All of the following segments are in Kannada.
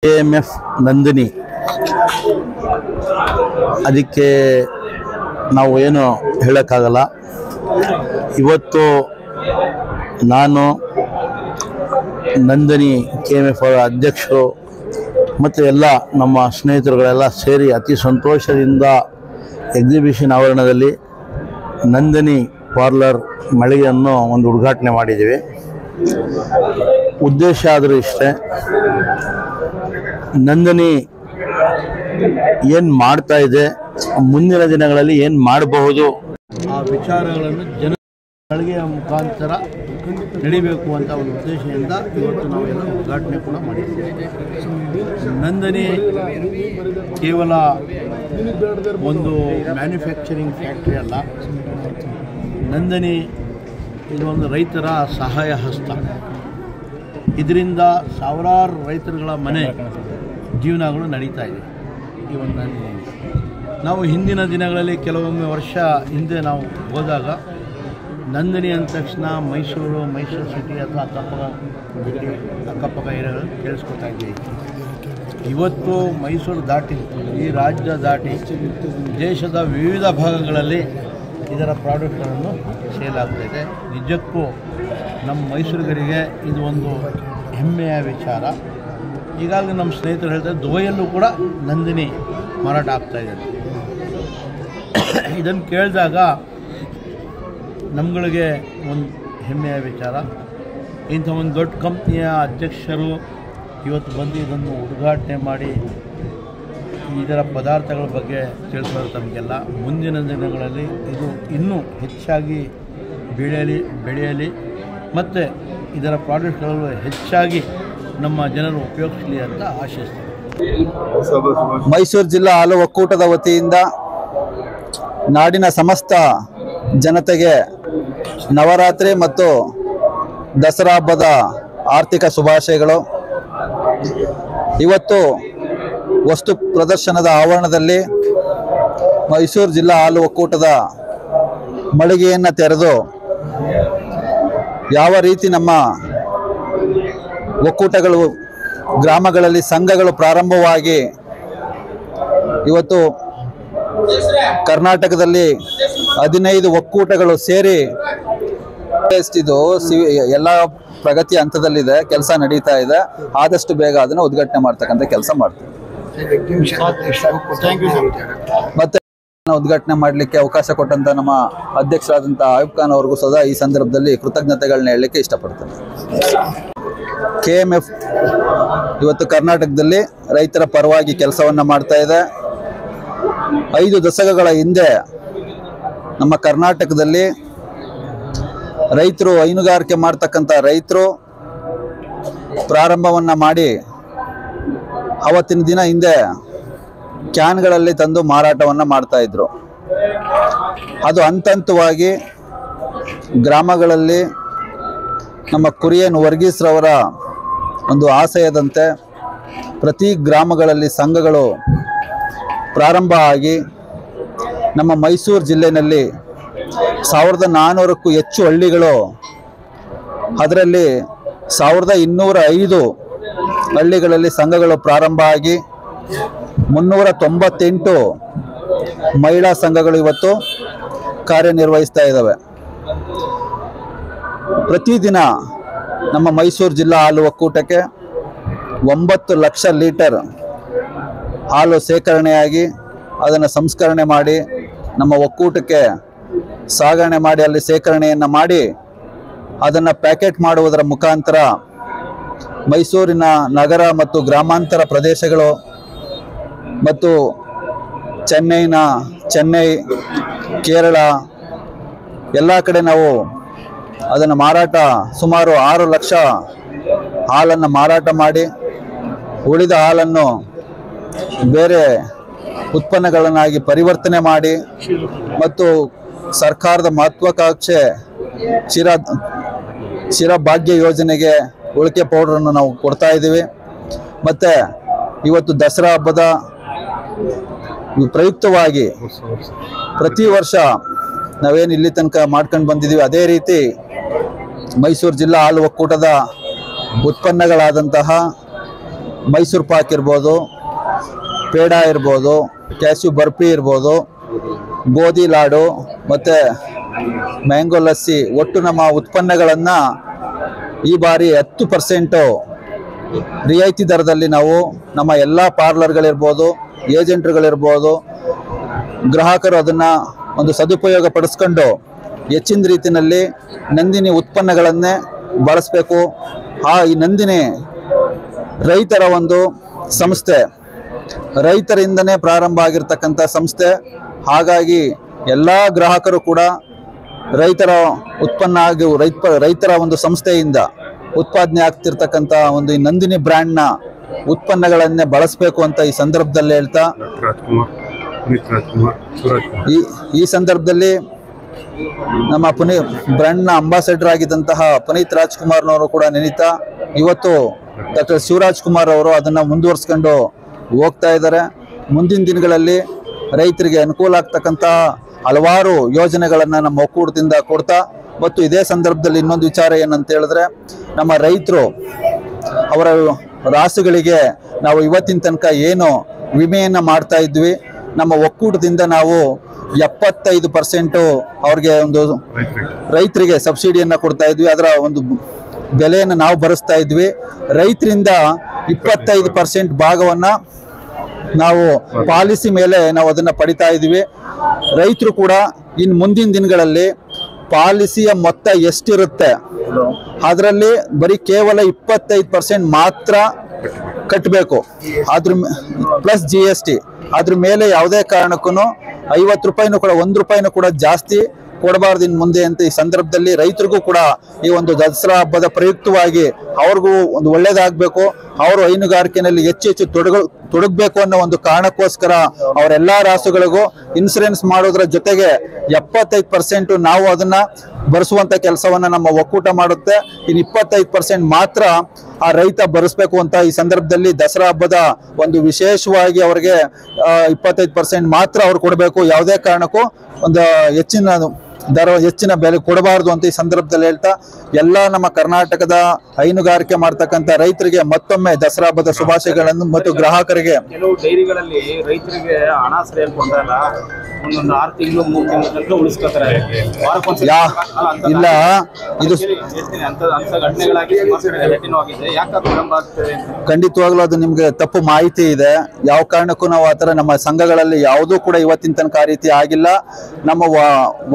KMF ನಂದಿನಿ ಅದಕ್ಕೆ ನಾವು ಏನು ಹೇಳೋಕ್ಕಾಗಲ್ಲ. ಇವತ್ತು ನಾನು ನಂದಿನಿ KMF ಅವರ ಅಧ್ಯಕ್ಷರು ಮತ್ತು ಎಲ್ಲ ನಮ್ಮ ಸ್ನೇಹಿತರುಗಳೆಲ್ಲ ಸೇರಿ ಅತಿ ಸಂತೋಷದಿಂದ ಎಕ್ಸಿಬಿಷನ್ ಆವರಣದಲ್ಲಿ ನಂದಿನಿ ಪಾರ್ಲರ್ ಮಳಿಗೆಯನ್ನು ಒಂದು ಉದ್ಘಾಟನೆ ಮಾಡಿದ್ದೀವಿ. ಉದ್ದೇಶ ಆದರೂ ಇಷ್ಟೇ, ನಂದಿನಿ ಏನು ಮಾಡ್ತಾ ಇದೆ, ಮುಂದಿನ ದಿನಗಳಲ್ಲಿ ಏನು ಮಾಡಬಹುದು ಆ ವಿಚಾರಗಳನ್ನು ಜನಗಳಿಗೆ ಮುಖಾಂತರ ನಡಿಬೇಕು ಅಂತ ಒಂದು ಉದ್ದೇಶದಿಂದ ಇವತ್ತು ನಾವೆಲ್ಲ ಉದ್ಘಾಟನೆ ಕೂಡ ಮಾಡಿದ್ದೇವೆ. ನಂದಿನಿ ಕೇವಲ ಒಂದು ಮ್ಯಾನುಫ್ಯಾಕ್ಚರಿಂಗ್ ಫ್ಯಾಕ್ಟ್ರಿ ಅಲ್ಲ, ನಂದಿನಿ ಇದು ಒಂದು ರೈತರ ಸಹಾಯ ಹಸ್ತ. ಇದರಿಂದ ಸಾವಿರಾರು ರೈತರುಗಳ ಮನೆ ಜೀವನಗಳು ನಡೀತಾ ಇದೆ. ಈ ಒಂದು ನಂದಿನಿ ನಾವು ಹಿಂದಿನ ದಿನಗಳಲ್ಲಿ ಕೆಲವೊಮ್ಮೆ ವರ್ಷ ಹಿಂದೆ ನಾವು ಹೋದಾಗ ನಂದಿನಿ ಅಂದ ತಕ್ಷಣ ಮೈಸೂರು ಸಿಟಿ ಅಥವಾ ಅಕ್ಕಪಕ್ಕ ಏರಿಯಾಗಳು ಕೇಳಿಸ್ಕೊತಾ ಇದ್ದೀವಿ. ಇವತ್ತು ಮೈಸೂರು ದಾಟಿ ಈ ರಾಜ್ಯ ದಾಟಿ ದೇಶದ ವಿವಿಧ ಭಾಗಗಳಲ್ಲಿ ಇದರ ಪ್ರಾಡಕ್ಟ್ಗಳನ್ನು ಸೇಲ್ ಆಗ್ತಾಯಿದೆ. ನಿಜಕ್ಕೂ ನಮ್ಮ ಮೈಸೂರಿಗರಿಗೆ ಇದು ಒಂದು ಹೆಮ್ಮೆಯ ವಿಚಾರ. ಈಗಾಗಲೇ ನಮ್ಮ ಸ್ನೇಹಿತರು ಹೇಳ್ತಾರೆ ದುಬೈಯಲ್ಲೂ ಕೂಡ ನಂದಿನಿ ಮಾರಾಟ ಆಗ್ತಾಯಿದೆ. ಇದನ್ನು ಕೇಳಿದಾಗ ನಮ್ಗಳಿಗೆ ಒಂದು ಹೆಮ್ಮೆಯ ವಿಚಾರ. ಇಂಥ ಒಂದು ದೊಡ್ಡ ಕಂಪ್ನಿಯ ಅಧ್ಯಕ್ಷರು ಇವತ್ತು ಬಂದು ಇದನ್ನು ಉದ್ಘಾಟನೆ ಮಾಡಿ ಇದರ ಪದಾರ್ಥಗಳ ಬಗ್ಗೆ ತಿಳಿಸೋದು ತಮಗೆಲ್ಲ. ಮುಂದಿನ ದಿನಗಳಲ್ಲಿ ಇದು ಇನ್ನೂ ಹೆಚ್ಚಾಗಿ ಬೆಳೆಯಲಿ ಮತ್ತು ಇದರ ಪ್ರಾಡಕ್ಟ್ಗಳು ಹೆಚ್ಚಾಗಿ ನಮ್ಮ ಜನರು ಉಪಯೋಗಿಸಲಿ ಅಂತ ಆಶಿಸ್ತಾರೆ. ಮೈಸೂರು ಜಿಲ್ಲಾ ಹಾಲು ಒಕ್ಕೂಟದ ವತಿಯಿಂದ ನಾಡಿನ ಸಮಸ್ತ ಜನತೆಗೆ ನವರಾತ್ರಿ ಮತ್ತು ದಸರಾ ಹಬ್ಬದ ಆರ್ಥಿಕ ಶುಭಾಶಯಗಳು. ಇವತ್ತು ವಸ್ತು ಪ್ರದರ್ಶನದ ಆವರಣದಲ್ಲಿ ಮೈಸೂರು ಜಿಲ್ಲಾ ಹಾಲು ಒಕ್ಕೂಟದ ಮಳಿಗೆಯನ್ನು ತೆರೆದು ಯಾವ ರೀತಿ ನಮ್ಮ ಒಕ್ಕೂಟಗಳು ಗ್ರಾಮಗಳಲ್ಲಿ ಸಂಘಗಳು ಪ್ರಾರಂಭವಾಗಿ ಇವತ್ತು ಕರ್ನಾಟಕದಲ್ಲಿ 15 ಒಕ್ಕೂಟಗಳು ಸೇರಿ ಇದು ಎಲ್ಲ ಪ್ರಗತಿ ಹಂತದಲ್ಲಿದೆ, ಕೆಲಸ ನಡೀತಾ ಇದೆ. ಆದಷ್ಟು ಬೇಗ ಅದನ್ನು ಉದ್ಘಾಟನೆ ಮಾಡ್ತಕ್ಕಂಥ ಕೆಲಸ ಮಾಡ್ತೀವಿ. ಮತ್ತೆ ಉದ್ಘಾಟನೆ ಮಾಡಲಿಕ್ಕೆ ಅವಕಾಶ ಕೊಟ್ಟಂತ ನಮ್ಮ ಅಧ್ಯಕ್ಷರಾದಂಥ ಆಯುಬ್ ಖಾನ್ ಅವ್ರಿಗೂ ಸದಾ ಈ ಸಂದರ್ಭದಲ್ಲಿ ಕೃತಜ್ಞತೆಗಳನ್ನ ಹೇಳಲಿಕ್ಕೆ ಇಷ್ಟಪಡ್ತೇನೆ. KMF ಇವತ್ತು ಕರ್ನಾಟಕದಲ್ಲಿ ರೈತರ ಪರವಾಗಿ ಕೆಲಸವನ್ನ ಮಾಡ್ತಾ ಇದೆ. 5 ದಶಕಗಳ ಹಿಂದೆ ನಮ್ಮ ಕರ್ನಾಟಕದಲ್ಲಿ ರೈತರು ಹೈನುಗಾರಿಕೆ ಮಾಡ್ತಕ್ಕಂಥ ರೈತರು ಪ್ರಾರಂಭವನ್ನ ಮಾಡಿ ಅವತ್ತಿನ ದಿನ ಹಿಂದೆ ಕ್ಯಾನ್ಗಳಲ್ಲಿ ತಂದು ಮಾರಾಟವನ್ನ ಮಾಡ್ತಾ ಇದ್ರು. ಅದು ಹಂತವಾಗಿ ಗ್ರಾಮಗಳಲ್ಲಿ ನಮ್ಮ ಕುರಿಯನ್ ವರ್ಗೀಸ್ರವರ ಒಂದು ಆಶಯದಂತೆ ಪ್ರತಿ ಗ್ರಾಮಗಳಲ್ಲಿ ಸಂಘಗಳು ಪ್ರಾರಂಭ ಆಗಿ ನಮ್ಮ ಮೈಸೂರು ಜಿಲ್ಲೆಯಲ್ಲಿ 1400ಕ್ಕೂ ಹೆಚ್ಚು ಹಳ್ಳಿಗಳು, ಅದರಲ್ಲಿ 1205 ಹಳ್ಳಿಗಳಲ್ಲಿ ಸಂಘಗಳು ಪ್ರಾರಂಭ ಆಗಿ 398 ಮಹಿಳಾ ಸಂಘಗಳು ಇವತ್ತು ಕಾರ್ಯನಿರ್ವಹಿಸ್ತಾ ಇದ್ದಾವೆ. ಪ್ರತಿದಿನ ನಮ್ಮ ಮೈಸೂರು ಜಿಲ್ಲಾ ಹಾಲು ಒಕ್ಕೂಟಕ್ಕೆ 9 ಲಕ್ಷ ಲೀಟರ್ ಹಾಲು ಸೇಕರಣೆಯಾಗಿ ಅದನ್ನು ಸಂಸ್ಕರಣೆ ಮಾಡಿ ನಮ್ಮ ಒಕ್ಕೂಟಕ್ಕೆ ಸಾಗಣೆ ಮಾಡಿ ಅಲ್ಲಿ ಸೇಕರಣೆಯನ್ನು ಮಾಡಿ ಅದನ್ನು ಪ್ಯಾಕೆಟ್ ಮಾಡುವುದರ ಮುಖಾಂತರ ಮೈಸೂರಿನ ನಗರ ಮತ್ತು ಗ್ರಾಮಾಂತರ ಪ್ರದೇಶಗಳು ಮತ್ತು ಚೆನ್ನೈ, ಕೇರಳ ಎಲ್ಲ ಕಡೆ ನಾವು ಅದನ್ನು ಮಾರಾಟ ಸುಮಾರು 6 ಲಕ್ಷ ಹಾಲನ್ನು ಮಾರಾಟ ಮಾಡಿ ಉಳಿದ ಹಾಲನ್ನು ಬೇರೆ ಉತ್ಪನ್ನಗಳನ್ನಾಗಿ ಪರಿವರ್ತನೆ ಮಾಡಿ ಮತ್ತು ಸರ್ಕಾರದ ಮಹತ್ವಾಕಾಂಕ್ಷೆ ಚಿರಭಾಗ್ಯ ಯೋಜನೆಗೆ ಉಳಿಕೆ ಪೌಡರನ್ನು ನಾವು ಕೊಡ್ತಾ ಇದ್ದೀವಿ. ಮತ್ತು ಇವತ್ತು ದಸರಾ ಹಬ್ಬದ ಪ್ರಯುಕ್ತವಾಗಿ ಪ್ರತಿ ವರ್ಷ ನಾವೇನು ಇಲ್ಲಿ ತನಕ ಮಾಡ್ಕೊಂಡು ಬಂದಿದ್ದೀವಿ ಅದೇ ರೀತಿ ಮೈಸೂರು ಜಿಲ್ಲಾ ಹಾಲು ಒಕ್ಕೂಟದ ಉತ್ಪನ್ನಗಳಾದಂತಹ ಮೈಸೂರು ಪಾಕ್ ಇರ್ಬೋದು, ಪೇಡ ಇರ್ಬೋದು, ಕ್ಯಾಶ್ಯೂ ಬರ್ಫಿ ಇರ್ಬೋದು, ಗೋಧಿ ಲಾಡು ಮತ್ತು ಮ್ಯಾಂಗೋ ಲಸ್ಸಿ, ಒಟ್ಟು ನಮ್ಮ ಉತ್ಪನ್ನಗಳನ್ನು ಈ ಬಾರಿ 10% ರಿಯಾಯಿತಿ ದರದಲ್ಲಿ ನಾವು ನಮ್ಮ ಎಲ್ಲ ಪಾರ್ಲರ್ಗಳಿರ್ಬೋದು, ಏಜೆಂಟ್ರುಗಳಿರ್ಬೋದು, ಗ್ರಾಹಕರು ಅದನ್ನು ಒಂದು ಸದುಪಯೋಗ ಪಡಿಸ್ಕೊಂಡು ಹೆಚ್ಚಿನ ರೀತಿಯಲ್ಲಿ ನಂದಿನಿ ಉತ್ಪನ್ನಗಳನ್ನೇ ಬಳಸಬೇಕು. ಈ ನಂದಿನಿ ರೈತರ ಒಂದು ಸಂಸ್ಥೆ, ರೈತರಿಂದನೇ ಪ್ರಾರಂಭ ಆಗಿರ್ತಕ್ಕಂಥ ಸಂಸ್ಥೆ. ಹಾಗಾಗಿ ಎಲ್ಲ ಗ್ರಾಹಕರು ಕೂಡ ರೈತರ ಉತ್ಪನ್ನ ಹಾಗೂ ರೈತರ ಒಂದು ಸಂಸ್ಥೆಯಿಂದ ಉತ್ಪಾದನೆ ಆಗ್ತಿರ್ತಕ್ಕಂಥ ಒಂದು ಈ ನಂದಿನಿ ಬ್ರ್ಯಾಂಡ್ನ ಉತ್ಪನ್ನಗಳನ್ನೇ ಬಳಸಬೇಕು ಅಂತ ಈ ಸಂದರ್ಭದಲ್ಲಿ ಹೇಳ್ತಾ, ಈ ಸಂದರ್ಭದಲ್ಲಿ ನಮ್ಮ ಬ್ರ್ಯಾಂಡ್ನ ಅಂಬಾಸಡರ್ ಆಗಿದ್ದಂತಹ ಪುನೀತ್ ರಾಜ್ಕುಮಾರ್ನವರು ಕೂಡ ನೆನೀತಾ ಇವತ್ತು ಡಾಕ್ಟರ್ ಶಿವರಾಜ್ ಕುಮಾರ್ ಅವರು ಅದನ್ನು ಮುಂದುವರಿಸ್ಕೊಂಡು ಹೋಗ್ತಾ ಇದ್ದಾರೆ. ಮುಂದಿನ ದಿನಗಳಲ್ಲಿ ರೈತರಿಗೆ ಅನುಕೂಲ ಆಗ್ತಕ್ಕಂಥ ಹಲವಾರು ಯೋಜನೆಗಳನ್ನು ನಮ್ಮ ಒಕ್ಕೂಟದಿಂದ ಕೊಡ್ತಾ, ಮತ್ತು ಇದೇ ಸಂದರ್ಭದಲ್ಲಿ ಇನ್ನೊಂದು ವಿಚಾರ ಏನಂತ ಹೇಳಿದ್ರೆ, ನಮ್ಮ ರೈತರು ಅವರ ರಾಸುಗಳಿಗೆ ನಾವು ಇವತ್ತಿನ ತನಕ ಏನು ವಿಮೆಯನ್ನು ಮಾಡ್ತಾ ಇದ್ವಿ, ನಮ್ಮ ಒಕ್ಕೂಟದಿಂದ ನಾವು 75% ಅವ್ರಿಗೆ ಒಂದು ರೈತರಿಗೆ ಸಬ್ಸಿಡಿಯನ್ನು ಕೊಡ್ತಾ ಇದ್ವಿ. ಅದರ ಒಂದು ಬೆಲೆಯನ್ನು ನಾವು ಭರಿಸ್ತಾ ಇದ್ವಿ. ರೈತರಿಂದ 25% ಭಾಗವನ್ನು ನಾವು ಪಾಲಿಸಿ ಮೇಲೆ ನಾವು ಅದನ್ನು ಪಡಿತಾ ಇದ್ವಿ. ರೈತರು ಕೂಡ ಇನ್ನು ಮುಂದಿನ ದಿನಗಳಲ್ಲಿ ಪಾಲಿಸಿಯ ಮೊತ್ತ ಎಷ್ಟಿರುತ್ತೆ ಅದರಲ್ಲಿ ಬರೀ ಕೇವಲ 25% ಮಾತ್ರ ಕಟ್ಟಬೇಕು. ಅದ್ರ ಪ್ಲಸ್ GST. ಅದ್ರ ಮೇಲೆ ಯಾವುದೇ ಕಾರಣಕ್ಕೂ 50 ರೂಪಾಯಿನೂ ಕೂಡ 1 ರೂಪಾಯಿನೂ ಕೂಡ ಜಾಸ್ತಿ ಕೊಡಬಾರ್ದು ಇನ್ನು ಮುಂದೆ ಅಂತ ಈ ಸಂದರ್ಭದಲ್ಲಿ ರೈತರಿಗೂ ಕೂಡ ಈ ಒಂದು ದಸರಾ ಹಬ್ಬದ ಪ್ರಯುಕ್ತವಾಗಿ ಅವ್ರಿಗೂ ಒಂದು ಒಳ್ಳೇದಾಗಬೇಕು, ಅವರು ಹೈನುಗಾರಿಕೆಯಲ್ಲಿ ಹೆಚ್ಚು ತೊಡಗಬೇಕು ಅನ್ನೋ ಒಂದು ಕಾರಣಕ್ಕೋಸ್ಕರ ಅವರೆಲ್ಲ ರಾಸುಗಳಿಗೂ ಇನ್ಸೂರೆನ್ಸ್ ಮಾಡೋದ್ರ ಜೊತೆಗೆ 75% ನಾವು ಅದನ್ನ ಭರಿಸುವಂತ ಕೆಲಸವನ್ನ ನಮ್ಮ ಒಕ್ಕೂಟ ಮಾಡುತ್ತೆ. ಇನ್ನು 25% ಮಾತ್ರ ಆ ರೈತ ಭರಿಸಬೇಕು ಅಂತ ಈ ಸಂದರ್ಭದಲ್ಲಿ ದಸರಾ ಹಬ್ಬದ ಒಂದು ವಿಶೇಷವಾಗಿ ಅವರಿಗೆ 25% ಮಾತ್ರ ಅವ್ರು ಕೊಡಬೇಕು. ಯಾವುದೇ ಕಾರಣಕ್ಕೂ ಒಂದು ಹೆಚ್ಚಿನ ಬೆಲೆ ಕೊಡಬಾರದು ಅಂತ ಈ ಸಂದರ್ಭದಲ್ಲಿ ಹೇಳ್ತಾ, ಎಲ್ಲ ನಮ್ಮ ಕರ್ನಾಟಕದ ಹೈನುಗಾರಿಕೆ ಮಾಡ್ತಕ್ಕಂಥ ರೈತರಿಗೆ ಮತ್ತೊಮ್ಮೆ ದಸರಾ ಹಬ್ಬದ ಶುಭಾಶಯಗಳನ್ನು ಮತ್ತು ಗ್ರಾಹಕರಿಗೆ. ಕೆಲವು ಡೈರಿಗಳಲ್ಲಿ ರೈತರಿಗೆ ಹಣ ಸರಿಯಾಗಿ ಕೊಡ್ತಾರಲ್ಲ, ಒಂದೊಂದು 6 ತಿಂಗಳು 3 ತಿಂಗಳು ತನಕ ಉಳಿಸ್ಕೊತಾರೆ. ಇಲ್ಲ, ಇದು ಖಂಡಿತವಾಗ್ಲೂ ಅದು ನಿಮ್ಗೆ ತಪ್ಪು ಮಾಹಿತಿ ಇದೆ. ಯಾವ ಕಾರಣಕ್ಕೂ ನಾವು ಆತರ ನಮ್ಮ ಸಂಘಗಳಲ್ಲಿ ಯಾವುದೂ ಕೂಡ ಇವತ್ತಿನ ತನಕ ಆ ರೀತಿ ಆಗಿಲ್ಲ. ನಮ್ಮ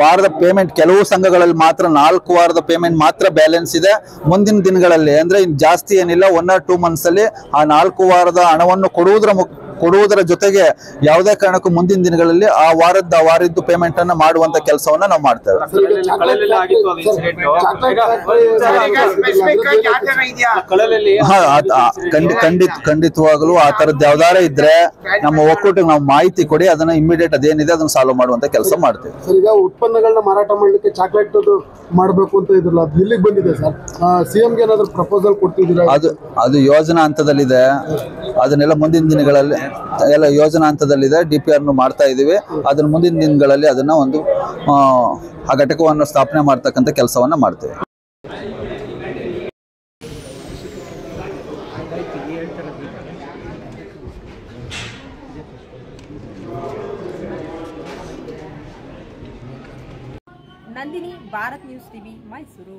ವಾರದ ಪೇಮೆಂಟ್ ಕೆಲವು ಸಂಘಗಳಲ್ಲಿ ಮಾತ್ರ 4 ವಾರದ ಪೇಮೆಂಟ್ ಮಾತ್ರ ಬ್ಯಾಲೆನ್ಸ್ ಇದೆ. ಮುಂದಿನ ದಿನಗಳಲ್ಲಿ ಅಂದ್ರೆ ಜಾಸ್ತಿ ಏನಿಲ್ಲ, 1 or 2 months ಅಲ್ಲಿ ಆ 4 ವಾರದ ಹಣವನ್ನು ಕೊಡುವುದರ ಜೊತೆಗೆ ಯಾವುದೇ ಕಾರಣಕ್ಕೂ ಮುಂದಿನ ದಿನಗಳಲ್ಲಿ ಆ ವಾರದ್ದು ಪೇಮೆಂಟ್ ಅನ್ನ ಮಾಡುವಂತ ಕೆಲಸವನ್ನ ನಾವು ಮಾಡ್ತೇವೆ. ಖಂಡಿತವಾಗಲೂ ಆ ತರದ್ದು ಯಾವ್ದಾರ ಇದ್ರೆ ನಮ್ಮ ಒಕ್ಕೂಟಕ್ಕೆ ನಾವು ಮಾಹಿತಿ ಕೊಡಿ, ಅದನ್ನ ಇಮಿಡಿಯೇಟ್ ಅದೇನಿದೆ ಅದನ್ನ ಸಾಲ್ವ್ ಮಾಡುವಂತ ಕೆಲಸ ಮಾಡ್ತೇವೆ. ಈಗ ಉತ್ಪನ್ನಗಳನ್ನ ಮಾರಾಟ ಮಾಡ್ಲಿಕ್ಕೆ ಚಾಕ್ಲೇಟ್ ಮಾಡಬೇಕು ಅಂತ ಇದ್ರಲ್ಲ, ಅದು ಇಲ್ಲಿಗೆ ಬಂದಿದೆ ಸರ್. CMಗೆ ಏನಾದ್ರು ಪ್ರಪೋಸಲ್ ಕೊಡ್ತಿದ್ದೀರಾ? ಅದು ಯೋಜನಾ ಹಂತದಲ್ಲಿದೆ. ಅದನ್ನೆಲ್ಲ ಮುಂದಿನ ದಿನಗಳಲ್ಲಿ ಎಲ್ಲ ಯೋಜನಾ ಹಂತದಲ್ಲಿದೆ. DPR ಮಾಡ್ತಾ ಇದೀವಿ. ಅದನ್ನ ಮುಂದಿನ ದಿನಗಳಲ್ಲಿ ಅದನ್ನ ಒಂದು ಆ ಘಟಕವನ್ನು ಸ್ಥಾಪನೆ ಮಾಡ್ತಕ್ಕಂಥ ಕೆಲಸವನ್ನ ಮಾಡ್ತೇವೆ. Nandini, Bharat news TV, Mysuru.